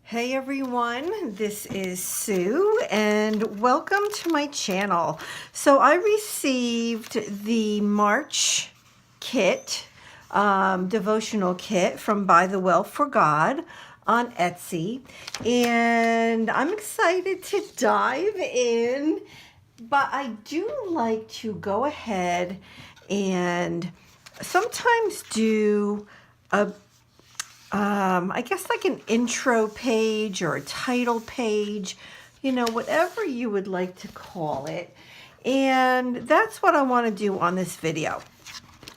Hey everyone, this is Sue and welcome to my channel. So I received the March kit, devotional kit from By the Well for God on Etsy, and I'm excited to dive in, but I do like to go ahead and sometimes do a I guess like an intro page or a title page, whatever you would like to call it. And that's what I want to do on this video.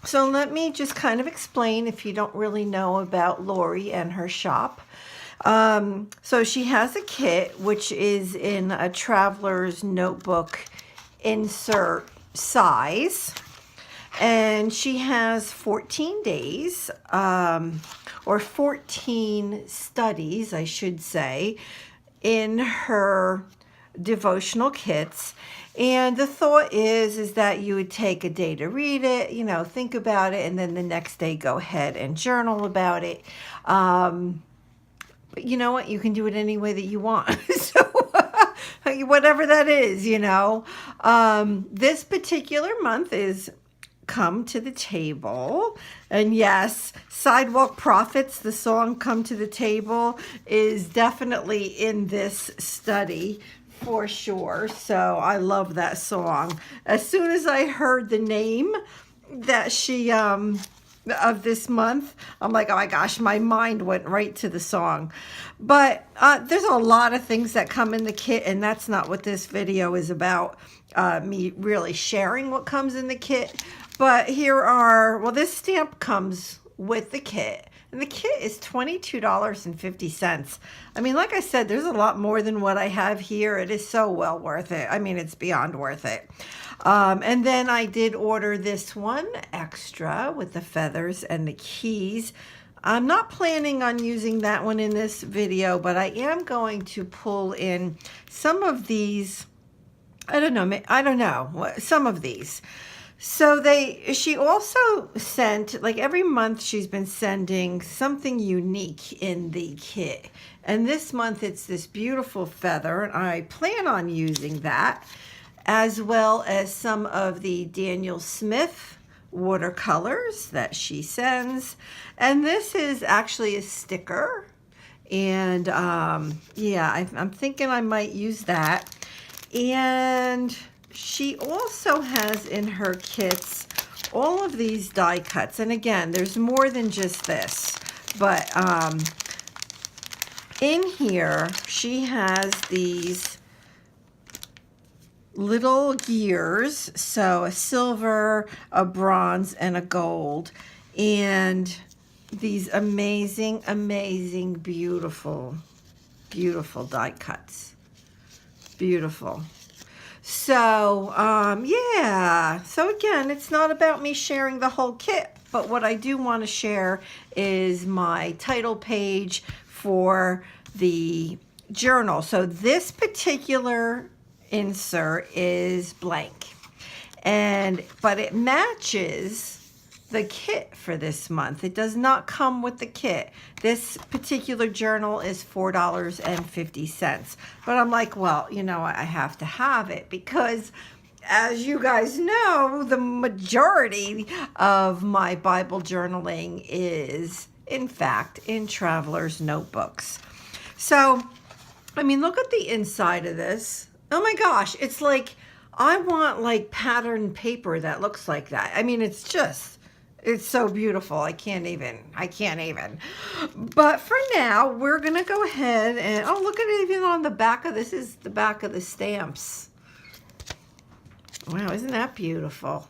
So let me just kind of explain if you don't really know about Lori and her shop. So she has a kit, which is in a traveler's notebook insert size. And she has 14 days, or 14 studies, I should say, in her devotional kits. And the thought is that you would take a day to read it, think about it, and then the next day go ahead and journal about it. But you know what? You can do it any way that you want. So whatever that is, this particular month is Come to the Table. And yes, Sidewalk Prophets, the song Come to the Table, is definitely in this study for sure. So I love that song. As soon as I heard the name that she of this month, I'm like, oh my gosh, my mind went right to the song. But there's a lot of things that come in the kit, and that's not what this video is about, me really sharing what comes in the kit. But here are, well, this stamp comes with the kit, and the kit is $22.50. I mean, like I said, there's a lot more than what I have here. It is so well worth it. I mean, it's beyond worth it. And then I did order this one extra with the feathers and the keys. I'm not planning on using that one in this video, but I am going to pull in some of these. I don't know, some of these. So she also sent, like every month she's been sending something unique in the kit. And this month it's this beautiful feather, and I plan on using that, as well as some of the Daniel Smith watercolors that she sends. And this is actually a sticker. And yeah, I'm thinking I might use that. And she also has in her kits all of these die cuts. And again, there's more than just this. But in here, she has these little gears. So a silver, a bronze, and a gold. And these amazing, amazing, beautiful, beautiful die cuts. Beautiful. So, yeah. So again, it's not about me sharing the whole kit, but what I do want to share is my title page for the journal. So this particular insert is blank, but it matches the kit for this month. It does not come with the kit. This particular journal is $4.50. But I'm like, well, I have to have it because, as you guys know, the majority of my Bible journaling is, in fact, in traveler's notebooks. So, I mean, look at the inside of this. Oh my gosh, it's like, I want like patterned paper that looks like that. I mean, it's so beautiful. I can't even. But for now, we're going to go ahead and, oh, look at it even on the back of this is the back of the stamps. Wow, isn't that beautiful?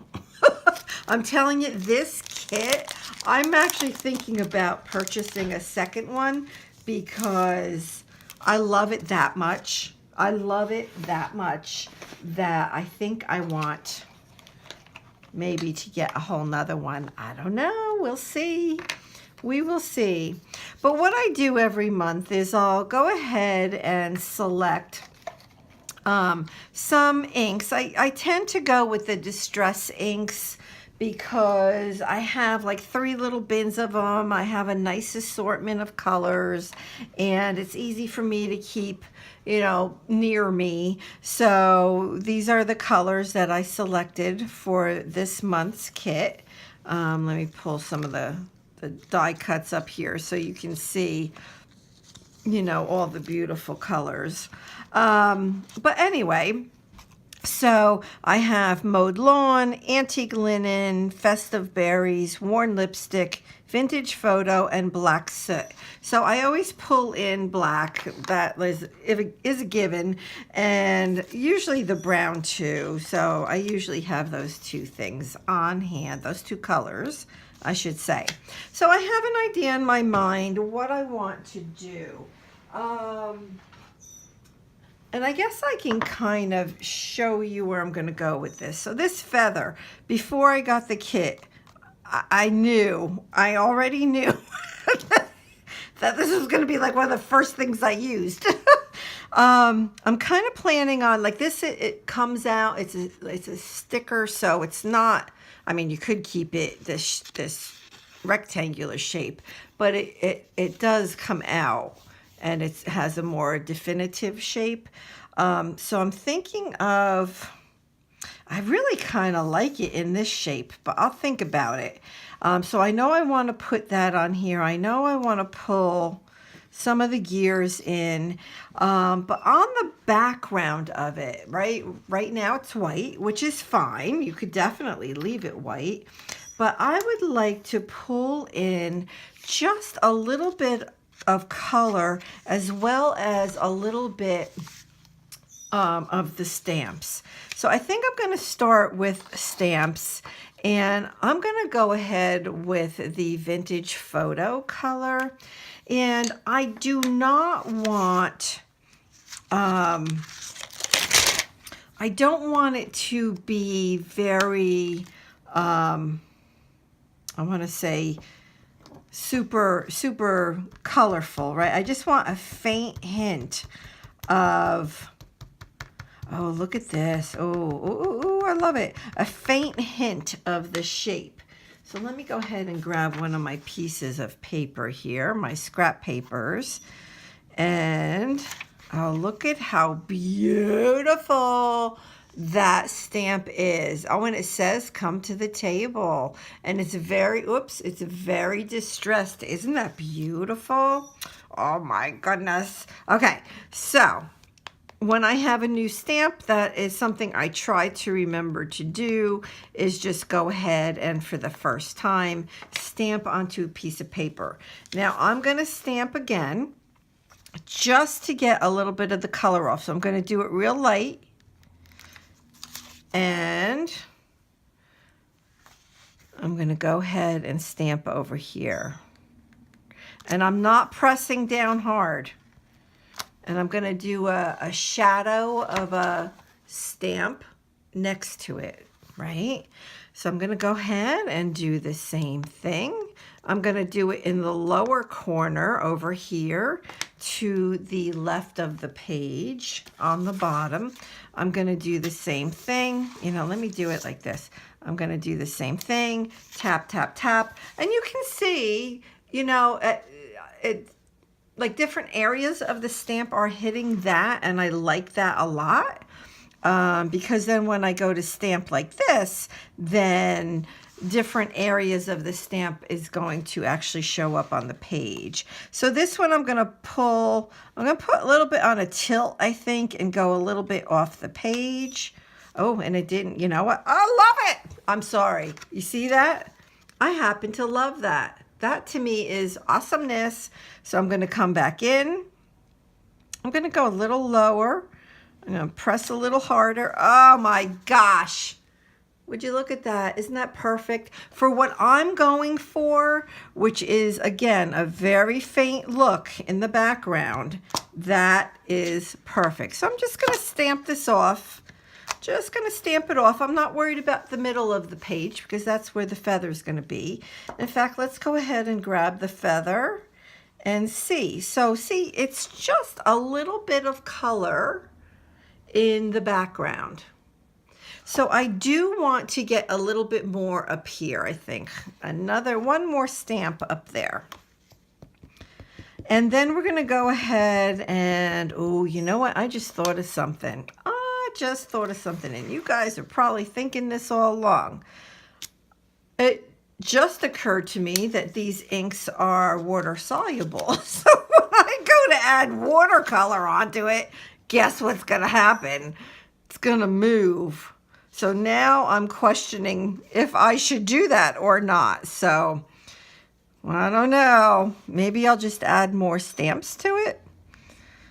I'm telling you, this kit, I'm actually thinking about purchasing a second one because I love it that much. I love it that much that I think I want maybe to get a whole nother one. I don't know. We'll see. We will see. But what I do every month is I'll go ahead and select some inks. I tend to go with the Distress inks because I have like 3 little bins of them. I have a nice assortment of colors, and it's easy for me to keep, you know, near me. So these are the colors that I selected for this month's kit. Let me pull some of the die cuts up here so you can see, you know, all the beautiful colors. But anyway, so I have mowed lawn, antique linen, festive berries, worn lipstick, vintage photo, and black soot. So I always pull in black. That is a given, and usually the brown too. So I usually have those 2 things on hand, those 2 colors, I should say. So I have an idea in my mind what I want to do. And I guess I can kind of show you where I'm going to go with this. So this feather, before I got the kit, I already knew that this was going to be like one of the first things I used. I'm kind of planning on, like this, it comes out, it's a sticker, so it's not, I mean, you could keep it this rectangular shape, but it does come out, and it has a more definitive shape. So I'm thinking of, I really kind of like it in this shape, but I'll think about it. So I know I want to put that on here. I know I want to pull some of the gears in, but on the background of it, right now it's white, which is fine. You could definitely leave it white, but I would like to pull in just a little bit of color, as well as a little bit of the stamps. So I think I'm going to start with stamps, and I'm going to go ahead with the vintage photo color. And I do not want, I don't want it to be very, I want to say, super colorful, right? I just want a faint hint of, oh, look at this. Oh, I love it. A faint hint of the shape. So let me go ahead and grab one of my pieces of paper here, my scrap papers. And oh, look at how beautiful that stamp is. Oh, and it says come to the table, and it's very, it's very distressed. Isn't that beautiful? Oh my goodness. Okay, so when I have a new stamp, that is something I try to remember to do, is just go ahead and for the first time stamp onto a piece of paper. Now I'm going to stamp again just to get a little bit of the color off. So I'm going to do it real light. And I'm going to go ahead and stamp over here. And I'm not pressing down hard. And I'm going to do a shadow of a stamp next to it, right? So I'm going to go ahead and do the same thing. I'm going to do it in the lower corner over here to the left of the page on the bottom. I'm going to do the same thing. You know, let me do it like this. I'm going to do the same thing, tap, tap, tap. And you can see, you know, like different areas of the stamp are hitting that, and I like that a lot, because then when I go to stamp like this, then different areas of the stamp is going to actually show up on the page. So this one I'm going to put a little bit on a tilt, I think, and go a little bit off the page. Oh, and it didn't, you know what? I love it. I'm sorry. You see that? I happen to love that. That to me is awesomeness. So I'm going to come back in. I'm going to go a little lower. I'm going to press a little harder. Oh my gosh. Would you look at that? Isn't that perfect? For what I'm going for, which is, again, a very faint look in the background, that is perfect. So I'm just going to stamp this off. Just going to stamp it off. I'm not worried about the middle of the page because that's where the feather is going to be. In fact, let's go ahead and grab the feather and see. So see, it's just a little bit of color in the background. So I do want to get a little bit more up here, I think. One more stamp up there. And then we're going to go ahead and, oh, you know what? I just thought of something. And you guys are probably thinking this all along. It just occurred to me that these inks are water soluble. So when I go to add watercolor onto it, guess what's going to happen? It's going to move. So now I'm questioning if I should do that or not. So I don't know. Maybe I'll just add more stamps to it.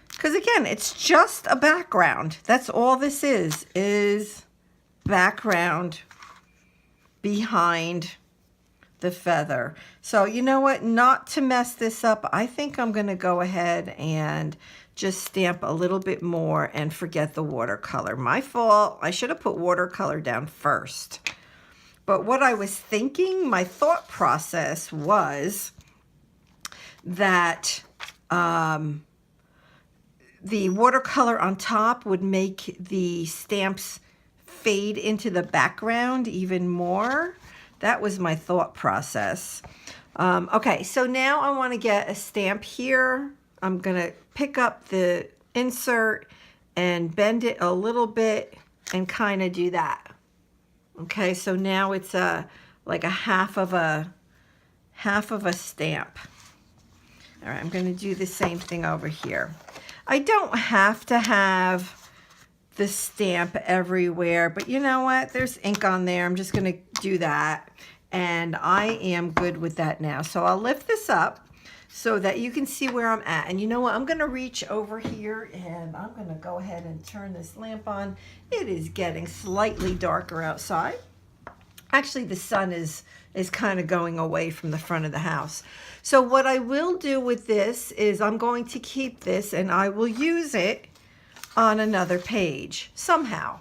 Because again, it's just a background. That's all this is background behind the feather. So you know what? Not to mess this up, I think I'm going to go ahead and just stamp a little bit more and forget the watercolor. My fault. I should have put watercolor down first. But what I was thinking, my thought process was that the watercolor on top would make the stamps fade into the background even more. That was my thought process. Okay, so now I want to get a stamp here. I'm going to pick up the insert and bend it a little bit and kind of do that. Okay, so now it's like a half of a stamp. All right, I'm going to do the same thing over here. I don't have to have the stamp everywhere, but you know what? There's ink on there. I'm just going to do that, and I am good with that now. So I'll lift this up so that you can see where I'm at. And you know what? I'm going to reach over here, and I'm going to go ahead and turn this lamp on. It is getting slightly darker outside. Actually, the sun is kind of going away from the front of the house. So what I will do with this is I'm going to keep this, and I will use it on another page somehow.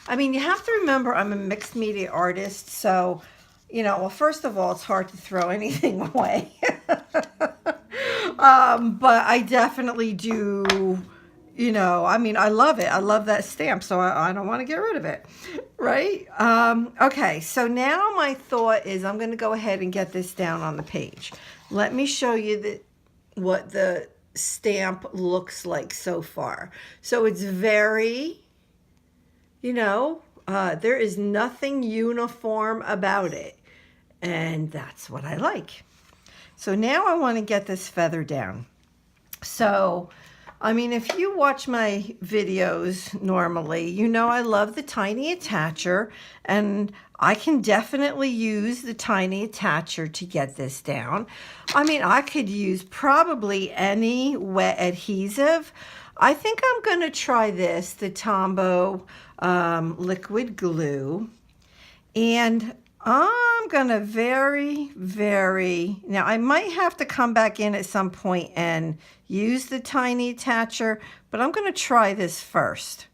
I mean, you have to remember I'm a mixed media artist, so, you know, well, first of all, it's hard to throw anything away. But I definitely do, you know, I mean, I love it. I love that stamp, so I don't want to get rid of it, right? Okay, so now my thought is I'm going to go ahead and get this down on the page. Let me show you what the stamp looks like so far. So it's very, you know, there is nothing uniform about it, and that's what I like. So now I want to get this feather down. So I mean, if you watch my videos normally, you know I love the tiny attacher, and I can definitely use the tiny attacher to get this down. I mean, I could use probably any wet adhesive. I think I'm going to try this, the Tombow liquid glue, and I'm going to now I might have to come back in at some point and use the tiny attacher, but I'm going to try this first.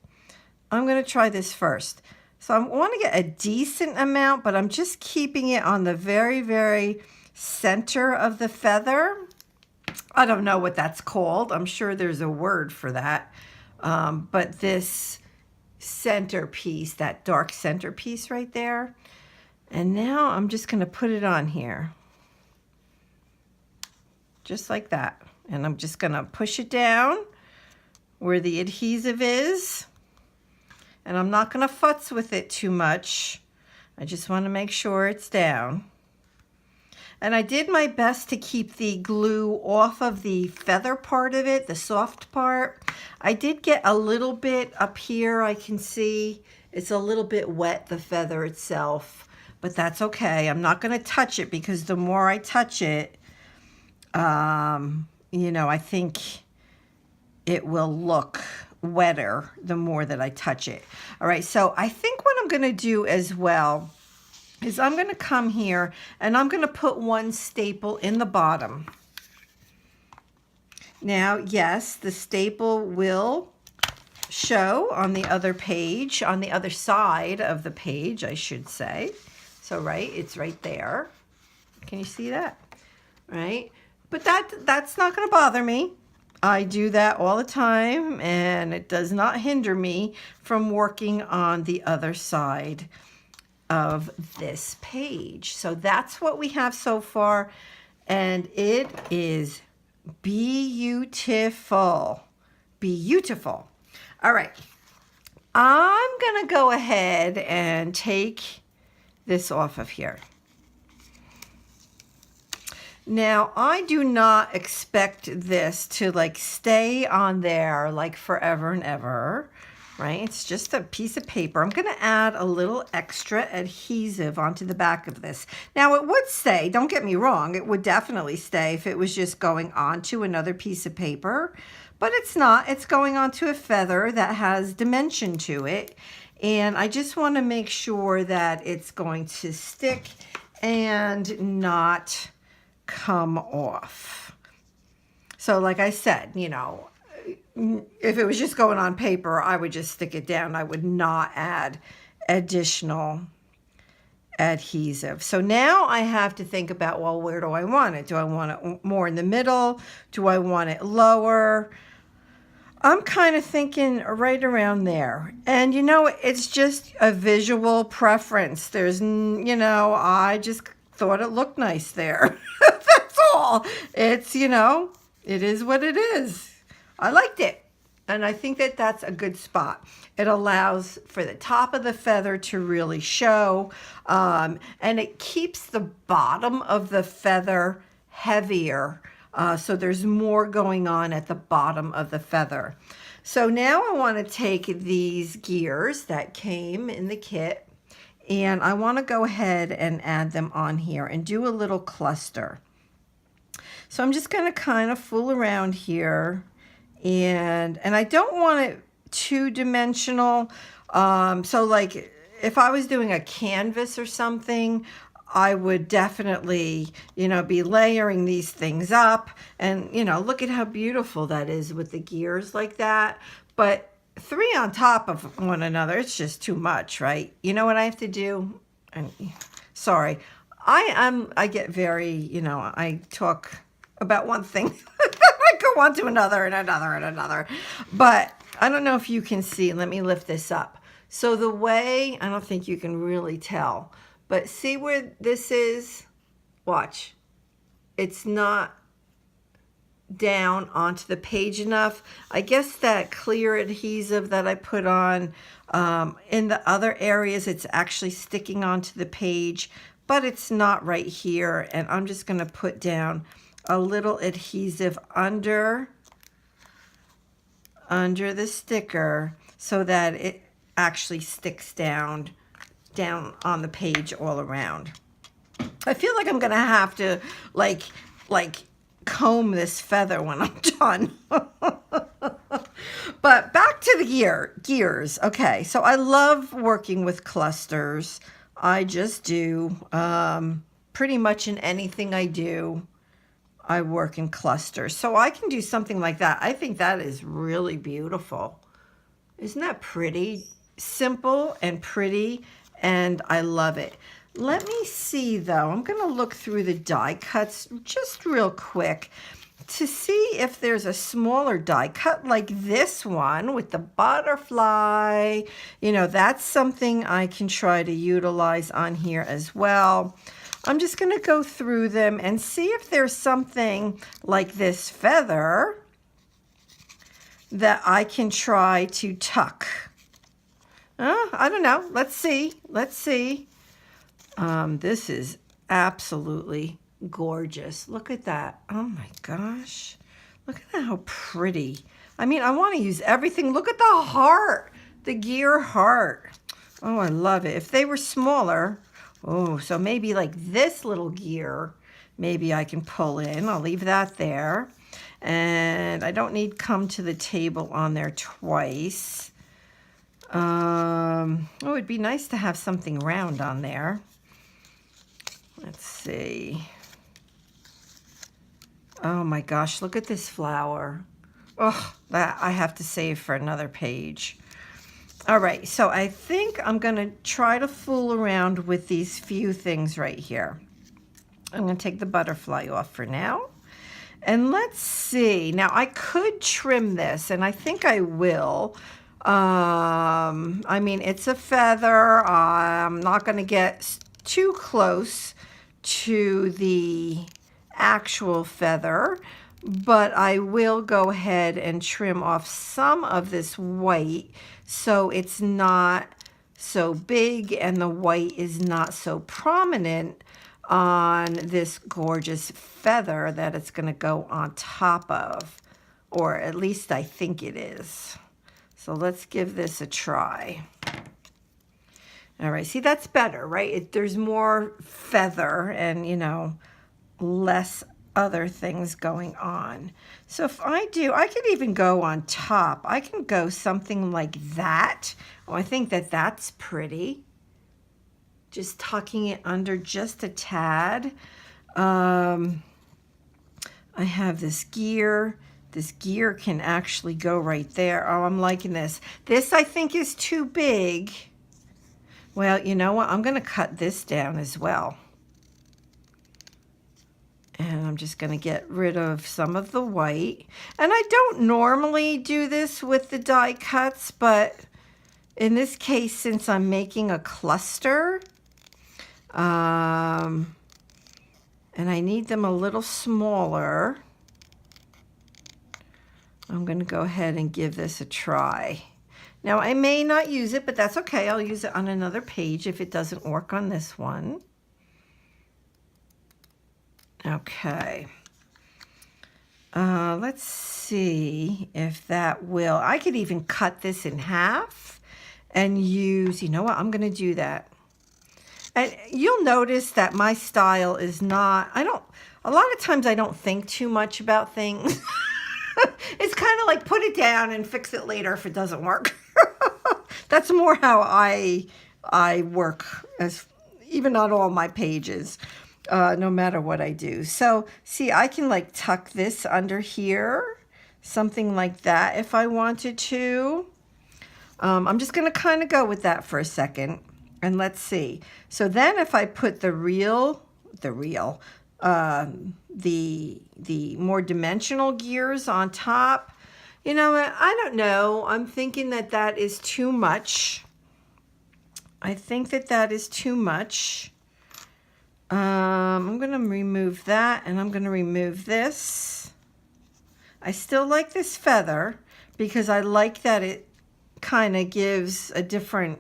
So I want to get a decent amount, but I'm just keeping it on the very, very center of the feather. I don't know what that's called. I'm sure there's a word for that. But this centerpiece, that dark centerpiece right there. And now I'm just going to put it on here. Just like that. And I'm just going to push it down where the adhesive is. And I'm not going to futz with it too much. I just want to make sure it's down. And I did my best to keep the glue off of the feather part of it, the soft part. I did get a little bit up here. I can see it's a little bit wet, the feather itself. But that's okay. I'm not going to touch it because the more I touch it, you know, I think it will look wetter the more that I touch it. All right, so I think what I'm going to do as well is I'm going to come here and I'm going to put one staple in the bottom. Now, yes, the staple will show on the other page, on the other side of the page, I should say. So, right, it's right there. Can you see that? Right? But that's not going to bother me. I do that all the time, and it does not hinder me from working on the other side of this page. So that's what we have so far, and it is beautiful. Beautiful. All right. I'm going to go ahead and take this off of here. Now, I do not expect this to like stay on there like forever and ever, right? It's just a piece of paper. I'm going to add a little extra adhesive onto the back of this. Now, it would stay, don't get me wrong, it would definitely stay if it was just going onto another piece of paper, but it's not. It's going onto a feather that has dimension to it, and I just want to make sure that it's going to stick and not come off. So like I said, you know, if it was just going on paper, I would just stick it down. I would not add additional adhesive. So now I have to think about, well, where do I want it? Do I want it more in the middle? Do I want it lower? I'm kind of thinking right around there. And you know, it's just a visual preference. There's, you know, I just thought it looked nice there. That's all. It's, you know, it is what it is. I liked it. And I think that that's a good spot. It allows for the top of the feather to really show. And it keeps the bottom of the feather heavier. So there's more going on at the bottom of the feather. So now I want to take these gears that came in the kit, and I want to go ahead and add them on here and do a little cluster. So I'm just going to kind of fool around here, and I don't want it two-dimensional. So like if I was doing a canvas or something, I would definitely, you know, be layering these things up, and, you know, look at how beautiful that is with the gears like that. But three on top of one another, it's just too much, right? You know what I have to do? And sorry, I get very, you know, I talk about one thing, I go on to another and another and another. But I don't know if you can see. Let me lift this up. So the way, I don't think you can really tell, but see where this is? Watch. It's not down onto the page enough. I guess that clear adhesive that I put on in the other areas, it's actually sticking onto the page, but it's not right here. And I'm just going to put down a little adhesive under the sticker so that it actually sticks down on the page all around. I feel like I'm gonna have to like comb this feather when I'm done. But back to the gears. Okay, so I love working with clusters. I just do. Pretty much in anything I do, I work in clusters. So I can do something like that. I think that is really beautiful. Isn't that pretty? Simple and pretty, and I love it. Let me see though. I'm going to look through the die cuts just real quick to see if there's a smaller die cut like this one with the butterfly. You know, that's something I can try to utilize on here as well. I'm just going to go through them and see if there's something like this feather that I can try to tuck. I don't know. Let's see. Let's see. This is absolutely gorgeous. Look at that. Oh my gosh. Look at that, how pretty. I mean, I want to use everything. Look at the heart, the gear heart. Oh, I love it. If they were smaller, oh, so maybe like this little gear, maybe I can pull in. I'll leave that there. And I don't need come to the table on there twice. Oh, it'd be nice to have something round on there. Let's see. Oh my gosh, look at this flower. Oh, that I have to save for another page. All right, so I think I'm going to try to fool around with these few things right here. I'm going to take the butterfly off for now. And let's see. Now, I could trim this, and I think I will. I mean, it's a feather. I'm not going to get too close to the actual feather, but I will go ahead and trim off some of this white so it's not so big and the white is not so prominent on this gorgeous feather that it's going to go on top of, or at least I think it is. So let's give this a try. All right, see, that's better, right? There's more feather and, you know, less other things going on. So if I could even go on top. I can go something like that. Oh, I think that that's pretty. Just tucking it under just a tad. I have this gear. This gear can actually go right there. Oh, I'm liking this. This I think is too big. Well, you know what? I'm going to cut this down as well. And I'm just going to get rid of some of the white. And I don't normally do this with the die cuts, but in this case, since I'm making a cluster, and I need them a little smaller, I'm going to go ahead and give this a try. Now, I may not use it, but that's okay. I'll use it on another page if it doesn't work on this one. Okay. Let's see if that will. I could even cut this in half and use, you know what, I'm going to do that. And you'll notice that my style is not, a lot of times I don't think too much about things. It's kind of like put it down and fix it later if it doesn't work. That's more how I work, as even on all my pages. No matter what I do. So see, I can like tuck this under here, something like that if I wanted to. I'm just going to kind of go with that for a second and let's see. So then if I put the more dimensional gears on top, you know what, I don't know. I'm thinking that that is too much. I think that that is too much. I'm going to remove that and I'm going to remove this. I still like this feather because I like that it kind of gives a different,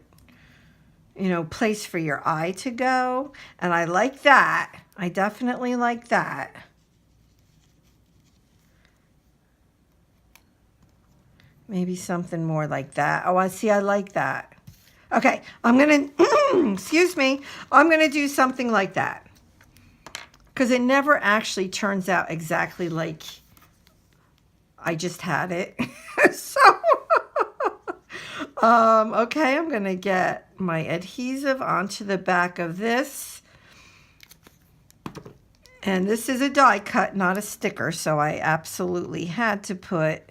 you know, place for your eye to go. And I like that. I definitely like that. Maybe something more like that. Oh, I see. I like that. Okay, I'm going to, excuse me, I'm going to do something like that. Because it never actually turns out exactly like I just had it. So, okay, I'm going to get my adhesive onto the back of this. And this is a die cut, not a sticker, so I absolutely had to put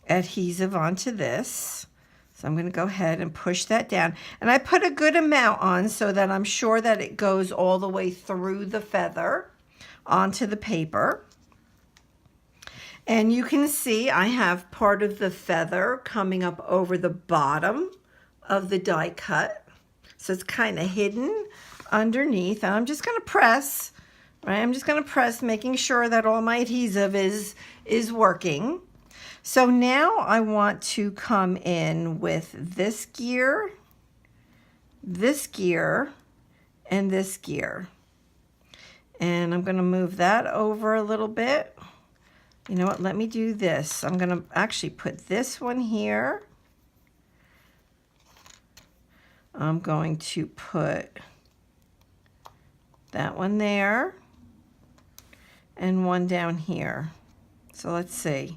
adhesive onto this. So I'm going to go ahead and push that down. And I put a good amount on so that I'm sure that it goes all the way through the feather onto the paper. And you can see I have part of the feather coming up over the bottom of the die cut. So it's kind of hidden underneath. And I'm just going to press, right? I'm just going to press, making sure that all my adhesive is working. So now I want to come in with this gear, and this gear. And I'm going to move that over a little bit. You know what? Let me do this. I'm going to actually put this one here. I'm going to put that one there and one down here. So let's see.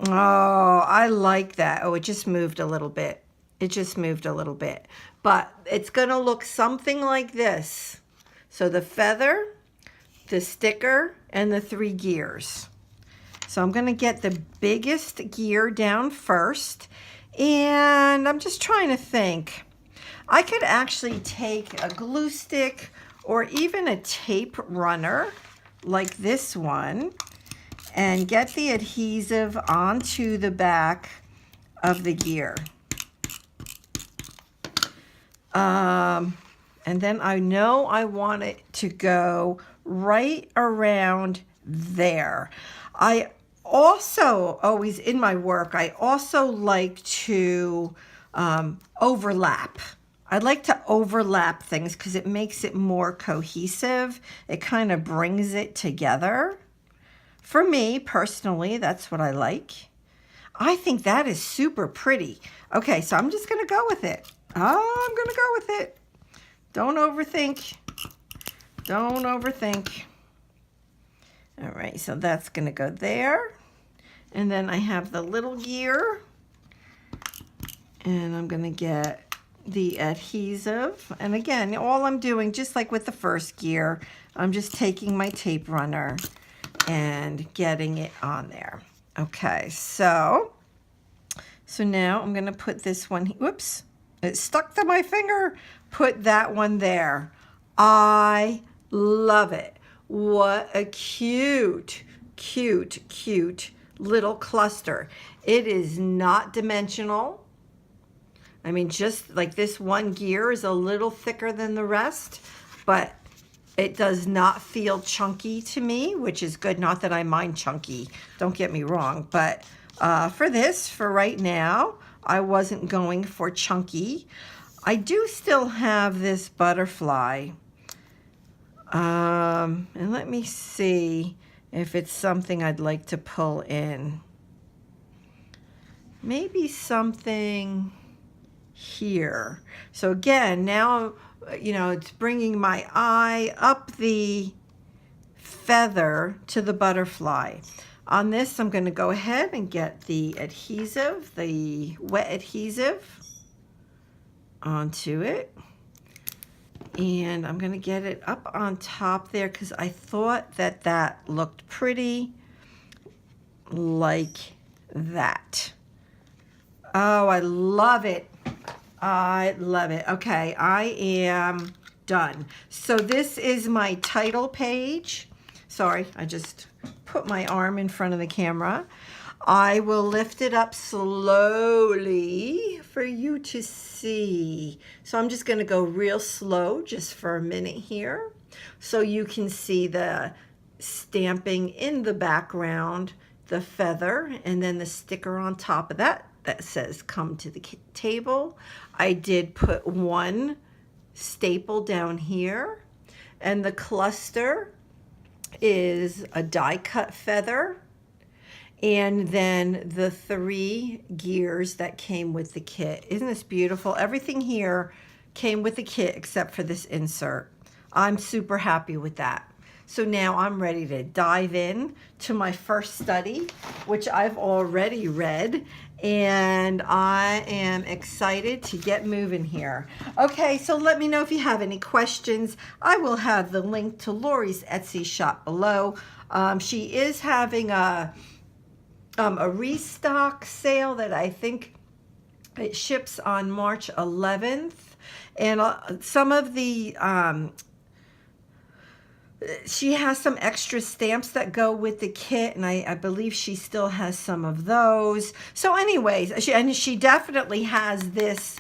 Oh, I like that. Oh, it just moved a little bit. It just moved a little bit. But it's going to look something like this. So the feather, the sticker, and the 3 gears. So I'm going to get the biggest gear down first. And I'm just trying to think. I could actually take a glue stick or even a tape runner like this one and get the adhesive onto the back of the gear. And then I know I want it to go right around there. I also always, in my work, I also like to overlap. I like to overlap things because it makes it more cohesive. It kind of brings it together. For me, personally, that's what I like. I think that is super pretty. Okay, so I'm just going to go with it. Oh, I'm going to go with it. Don't overthink. Don't overthink. All right, so that's going to go there. And then I have the little gear. And I'm going to get the adhesive. And again, all I'm doing, just like with the first gear, I'm just taking my tape runner and getting it on there. Okay, so now I'm going to put this one, whoops, it stuck to my finger. Put that one there. I love it. What a cute, cute, cute little cluster. It is not dimensional. I mean, just like this one gear is a little thicker than the rest, but it does not feel chunky to me, which is good. Not that I mind chunky, don't get me wrong, but for right now, I wasn't going for chunky. I do still have this butterfly. And let me see if it's something I'd like to pull in. Maybe something here. So again, now, it's bringing my eye up the feather to the butterfly. On this, I'm going to go ahead and get the adhesive, the wet adhesive, onto it. And I'm going to get it up on top there because I thought that looked pretty like that. Oh, I love it. I love it. Okay, I am done. So this is my title page. Sorry, I just put my arm in front of the camera. I will lift it up slowly for you to see. So I'm just going to go real slow just for a minute here so you can see the stamping in the background, the feather, and then the sticker on top of that says come to the table. I did put one staple down here, and the cluster is a die cut feather. And then the 3 gears that came with the kit. Isn't this beautiful? Everything here came with the kit except for this insert. I'm super happy with that. So now I'm ready to dive in to my first study, which I've already read. And I am excited to get moving here. Okay, so let me know if you have any questions. I will have the link to Lori's Etsy shop below. She is having a restock sale that I think it ships on March 11th. And some of the, she has some extra stamps that go with the kit, and I believe she still has some of those. So anyways, she definitely has this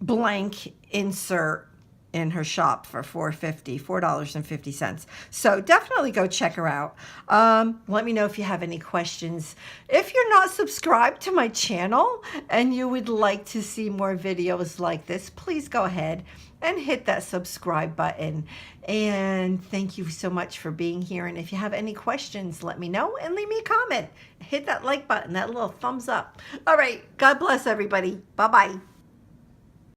blank insert in her shop for $4.50. So definitely go check her out. Let me know if you have any questions. If you're not subscribed to my channel and you would like to see more videos like this, please go ahead and hit that subscribe button. And thank you so much for being here. And if you have any questions, let me know and leave me a comment. Hit that like button, that little thumbs up. All right, God bless everybody. Bye-bye.